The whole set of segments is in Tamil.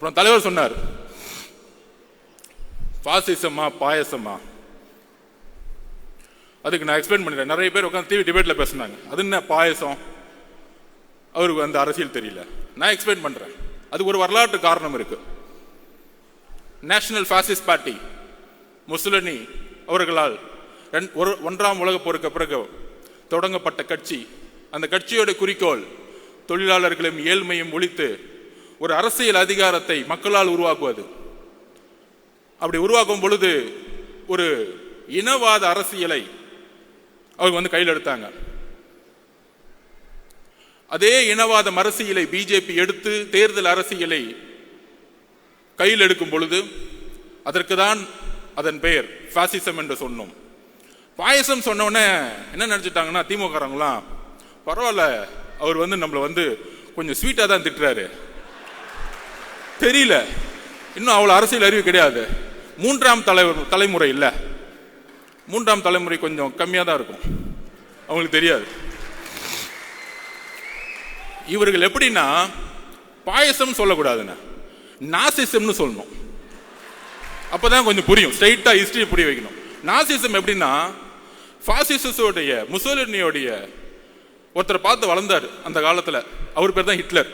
அப்புறம் தலைவர் சொன்னார், பாசிசமா பாயசமா? அதுக்கு நான் எக்ஸ்பிளைன் பண்ணிட்டேன். நிறைய பேர் உட்காந்து டிவி டிபேட்ல பேசினாங்க, அது என்ன பாயசம், அவருக்கு அந்த அரசியல் தெரியல. நான் எக்ஸ்பிளைன் பண்றேன். அதுக்கு ஒரு வரலாற்று காரணம் இருக்கு. நேஷனல் பாசிஸ்ட் பார்ட்டி முசோலினி அவர்களால் ஒன்றாம் உலக போருக்கு பிறகு தொடங்கப்பட்ட கட்சி. அந்த கட்சியோட குறிக்கோள் தொழிலாளர்களையும் ஏழ்மையும் ஒழித்து ஒரு அரசியல் அதிகாரத்தை மக்களால் உருவாக்குவது. அப்படி உருவாக்கும் பொழுது ஒரு இனவாத அரசியலை அவங்க கையில் எடுத்தாங்க. அதே இனவாத அரசியலை பிஜேபி எடுத்து தேர்தல் அரசியலை கையில் எடுக்கும் பொழுது அதற்கு தான் அதன் பெயர் பாசிசம் என்று சொன்னோம். பாயசம் சொன்னோடனே என்ன நினைச்சிட்டாங்கன்னா, திமுகலாம் பரவாயில்ல, அவர் நம்மளை கொஞ்சம் ஸ்வீட்டா தான் திட்டுறாரு, தெரியல, இன்னும் அவ்வளவு அரசியல் அறிவு கிடையாது, மூன்றாம் தலைமுறை இல்ல, மூன்றாம் தலைமுறை கொஞ்சம் கம்மியா தான் இருக்கும், அவங்களுக்கு தெரியாது. இவர்கள் எப்படின்னா பாயசம் சொல்லக்கூடாதுன்னு நாசிசம்னு சொல்லணும். அப்பதான் கொஞ்சம் புரியும். ஸ்ட்ரைட்டா ஹிஸ்டரி புரிய வைக்கணும். நாசிசம் எப்படின்னா, பாசிசோடைய முசோலினியோடைய ஒருத்தரை பார்த்து வளர்ந்தார் அந்த காலத்துல. அவர் பேர் தான் ஹிட்லர்.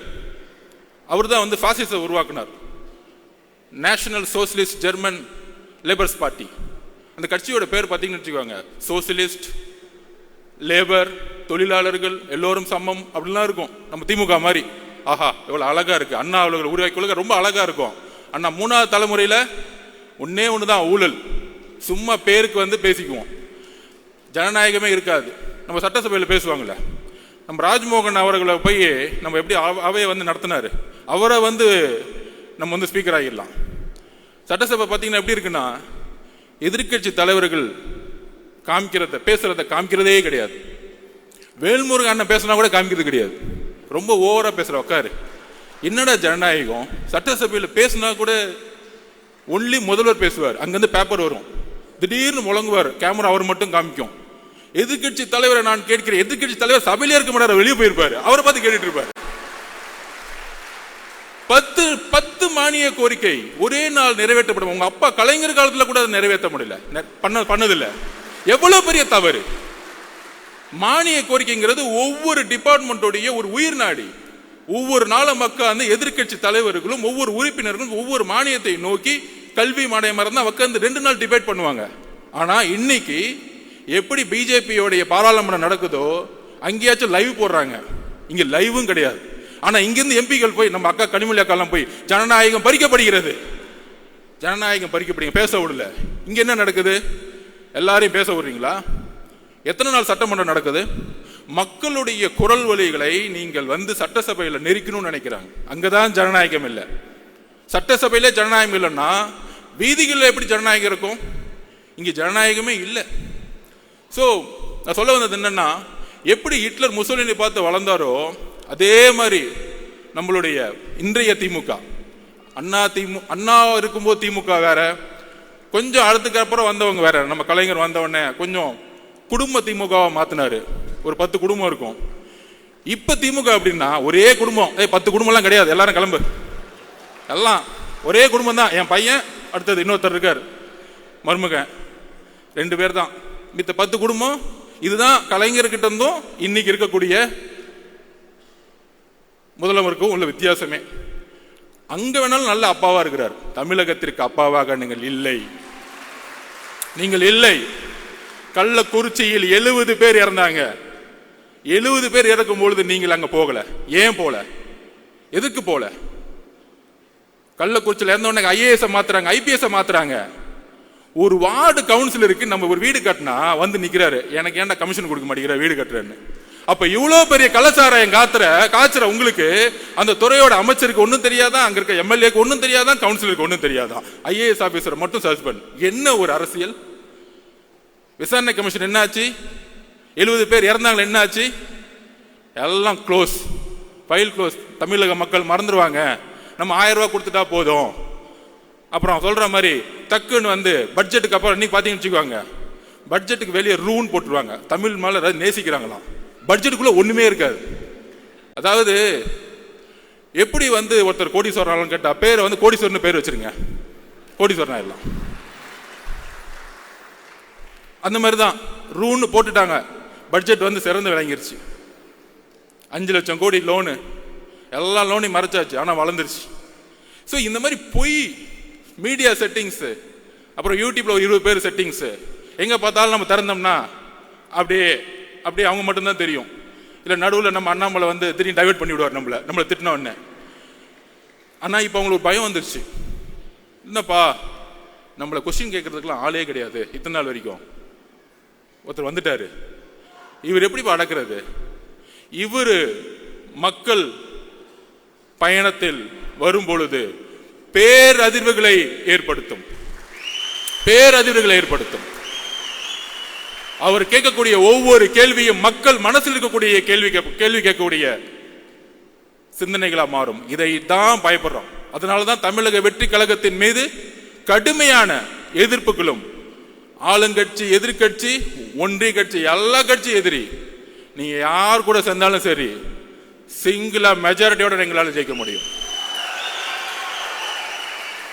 அவர் தான் பாசிச உருவாக்குனார். National socialist German labours party. அந்த கட்சியோட பேர் பார்த்தீங்கன்னு வச்சுக்கோங்க, சோசியலிஸ்ட், லேபர், தொழிலாளர்கள் எல்லோரும் சமம் அப்படிலாம் இருக்கும். நம்ம திமுக மாதிரி ஆஹா எவ்வளவு அழகா இருக்கு, அண்ணா அவர்கள் உருவாக்கி ரொம்ப அழகா இருக்கும். அண்ணா மூணாவது தலைமுறையில ஒன்னே ஒண்ணுதான் ஊழல், சும்மா பேருக்கு பேசிக்குவோம், ஜனநாயகமே இருக்காது. நம்ம சட்டசபையில் பேசுவாங்கல்ல, நம்ம ராஜ்மோகன் அவர்களை போய் நம்ம எப்படி அவையை நடத்தினாரு, அவரை நம்ம ஸ்பீக்கர் ஆகிடலாம். சட்டசபை பார்த்தீங்கன்னா எப்படி இருக்குன்னா, எதிர்கட்சி தலைவர்கள் பேசுறத காமிக்கிறதே கிடையாது. வேல்முருகன் அண்ணன் பேசினா கூட காமிக்கிறது கிடையாது, ரொம்ப ஓவரா பேசுற. உட்காரு, என்னடா ஜனநாயகம்? சட்டசபையில் பேசினா கூட ஒன்லி முதல்வர் பேசுவார், அங்கிருந்து பேப்பர் வரும், திடீர்னு முழங்குவார், கேமரா அவர் மட்டும் காமிக்கும். எதிர்கட்சி தலைவரை நான் கேட்கிறேன், எதிர்கட்சி தலைவர் சபையிலே இருக்க மாட்டார், வெளியே போயிருப்பாரு, அவரை பார்த்து கேட்டுட்டு இருப்பாரு. 10 மானிய கோரிக்கை ஒரே நாள் நிறைவேற்றப்படும். உங்க அப்பா கலைஞர் காலத்துல கூட அதை நிறைவேற்ற முடியல, பண்ணதில்லை. எவ்வளவு பெரிய தவறு! மானிய கோரிக்கைங்கிறது ஒவ்வொரு டிபார்ட்மெண்டோடைய ஒரு உயிர் நாடி. ஒவ்வொரு நாளும் மக்கள் எதிர்கட்சி தலைவர்களும் ஒவ்வொரு உறுப்பினர்களும் ஒவ்வொரு மானியத்தை நோக்கி கல்வி மானியம் தான் உட்கார்ந்து 2 நாள் டிபேட் பண்ணுவாங்க. ஆனா இன்னைக்கு எப்படி பிஜேபியோடைய பாராளுமன்றம் நடக்குதோ அங்கேயாச்சும் லைவ் போடுறாங்க, இங்க லைவும் கிடையாது. ஆனா இங்கிருந்து எம்பிகள் போய், நம்ம அக்கா கனிமொழி அக்காலாம் போய், ஜனநாயகம் பறிக்கப்படுகிறது, ஜனநாயகம் பறிக்கப்படுங்க, பேச விடல. இங்க என்ன நடக்குது? எல்லாரையும் பேச விடுறீங்களா? எத்தனை நாள் சட்டமன்றம் நடக்குது? மக்களுடைய குரல் வலிகளை நீங்கள் சட்டசபையில் நெருக்கணும்னு நினைக்கிறாங்க. அங்கதான் ஜனநாயகம் இல்லை. சட்டசபையிலே ஜனநாயகம் இல்லைன்னா வீதிகளில் எப்படி ஜனநாயகம் இருக்கும்? இங்க ஜனநாயகமே இல்லை. சோ நான் சொல்ல வந்தது என்னன்னா, எப்படி ஹிட்லர் முசோலினி பார்த்து வளர்ந்தாரோ அதே மாதிரி நம்மளுடைய இன்றைய திமுக, அண்ணா இருக்கும்போது திமுக வேற, கொஞ்சம் அடுத்துக்கு அப்புறம் வந்தவங்க வேற. நம்ம கலைஞர் வந்தவொடனே கொஞ்சம் குடும்ப திமுகவை மாத்தினாரு, ஒரு 10 குடும்பம் இருக்கும். இப்ப திமுக அப்படின்னா ஒரே குடும்பம், 10 குடும்பம் எல்லாம் கிடையாது, எல்லாரும் கிளம்பு, எல்லாம் ஒரே குடும்பம் தான். என் பையன், அடுத்தது இன்னொருத்தர் இருக்கார், மருமகன், 2 பேர் தான். மித்த 10 குடும்பம். இதுதான் கலைஞர்கிட்ட இருந்தும் இன்னைக்கு இருக்கக்கூடிய முதல்வருக்கும் உள்ள வித்தியாசமே. அங்க வேணாலும் நல்ல அப்பாவா இருக்கிறார், தமிழகத்திற்கு அப்பாவாக நீங்கள் இல்லை, நீங்கள் இல்லை. கள்ளக்குறிச்சியில் 70 பேர் இறந்தாங்க. 70 பேர் இறக்கும் பொழுது நீங்கள் அங்க போகல. ஏன் போல? எதுக்கு போல? கள்ளக்குறிச்சியில் இறந்த உடனே ஐஏஎஸ் மாத்துறாங்க, ஐபிஎஸ் மாத்துறாங்க. ஒரு வார்டு கவுன்சிலருக்கு நம்ம ஒரு வீடு கட்டினா நிக்கிறாரு, எனக்கு ஏன்டா கமிஷன் கொடுக்க மாட்டேங்கிற வீடு கட்டுறேன்னு. அப்ப இவ்வளவு பெரிய கள்ளச்சாராயம் காய்ச்சற உங்களுக்கு அந்த துறையோட அமைச்சருக்கு ஒன்னும் தெரியாதான், அங்க இருக்க எம்எல்ஏக்கு ஒன்னும் தெரியாதான், கவுன்சிலருக்கு ஒன்னும் தெரியாதான், ஐஏஎஸ் ஆபீசர் மட்டும் சஸ்பெண்ட். என்ன ஒரு அரசியல்? விசாரணை கமிஷன் என்ன ஆச்சு? 70 பேர் இறந்தாங்க, என்ன ஆச்சு? எல்லாம் க்ளோஸ், ஃபைல் க்ளோஸ். தமிழக மக்கள் மறந்துடுவாங்க, நம்ம 1000 ரூபாய் கொடுத்துட்டா போதும். அப்புறம் சொல்ற மாதிரி டக்குன்னு பட்ஜெட்டுக்கு அப்புறம் இன்னைக்கு பாத்தீங்கன்னு வச்சுக்குவாங்க, பட்ஜெட்டுக்கு வெளியே ரூன் போட்டுருவாங்க. தமிழ் மேல நேசிக்கிறாங்களாம், பட்ஜெட்டுக்குள்ள ஒண்ணுமே இருக்காது. அதாவது எப்படி வந்து ஒருத்தர் கோடீஸ்வரன் கேட்டா பேரை வந்து கோடீஸ்வரன் பேர் வச்சிருங்க, கோடீஸ்வரன் எல்லாம் அந்த மாதிரி தான் ரூன்னு போட்டுட்டாங்க. பட்ஜெட் வந்து சிறந்து விளங்கிருச்சு. 5 லட்சம் கோடி லோனு, எல்லா லோனையும் மறைச்சாச்சு, ஆனால் வளர்ந்துருச்சு. ஸோ இந்த மாதிரி பொய் மீடியா செட்டிங்ஸு, அப்புறம் யூடியூப்ல ஒரு 20 பேர் செட்டிங்ஸு, எங்கே பார்த்தாலும் நம்ம திறந்தோம்னா அப்படியே அப்படியே அவங்க மட்டும்தான் தெரியும். இல்லை நடுவில் நம்ம அண்ணாமலை வந்து திடீர்னு டைவெர்ட் பண்ணி விடுவார் நம்மளை திட்டின உடனே. ஆனால் இப்போ அவங்களுக்கு பயம் வந்துருச்சு. என்னப்பா நம்மளை கொஸ்டின் கேட்கறதுக்கெல்லாம் ஆளே கிடையாது, இத்தனை நாள் வரைக்கும் ஒருத்தர் வந்துட்டாரு, இவர் எப்படிப்பா அடக்கிறது? இவர் மக்கள் பயணத்தில் வரும் பொழுது பேரதிர்வுகளை ஏற்படுத்தும். அவர் கேட்கக்கூடிய ஒவ்வொரு கேள்வியும் மக்கள் மனசில் இருக்கக்கூடிய கேள்வி கேட்கக்கூடிய சிந்தனைகளா மாறும். இதை தான் பயப்படுறோம். அதனாலதான் தமிழக வெற்றி கழகத்தின் மீது கடுமையான எதிர்ப்புகளும், ஆளுங்கட்சி, எதிர்கட்சி, ஒன்றிய கட்சி, எல்லா கட்சி எதிரி. நீங்க யார் கூட சேர்ந்தாலும் சரி, சிங்கிளா மெஜாரிட்டியோட எங்களால் ஜெயிக்க முடியும்.